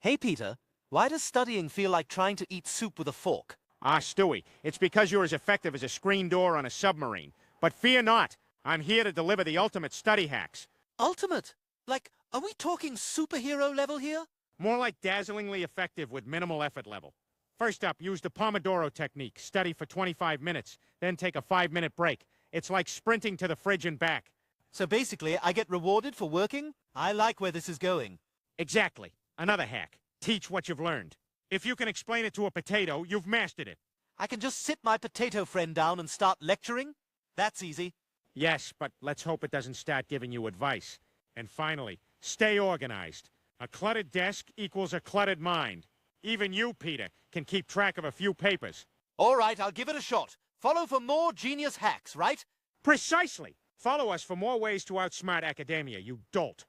Hey, Peter, why does studying feel like trying to eat soup with a fork? Ah, Stewie, it's because you're as effective as a screen door on a submarine. But fear not, I'm here to deliver the ultimate study hacks. Ultimate? Like, are we talking superhero level here? More like dazzlingly effective with minimal effort level. First up, use the Pomodoro technique. Study for 25 minutes, then take a 5-minute break. It's like sprinting to the fridge and back. So basically, I get rewarded for working? I like where this is going. Exactly. Another hack. Teach what you've learned. If you can explain it to a potato, you've mastered it. I can just sit my potato friend down and start lecturing? That's easy. Yes, but let's hope it doesn't start giving you advice. And finally, stay organized. A cluttered desk equals a cluttered mind. Even you, Peter, can keep track of a few papers. All right, I'll give it a shot. Follow for more genius hacks, right? Precisely! Follow us for more ways to outsmart academia, you dolt.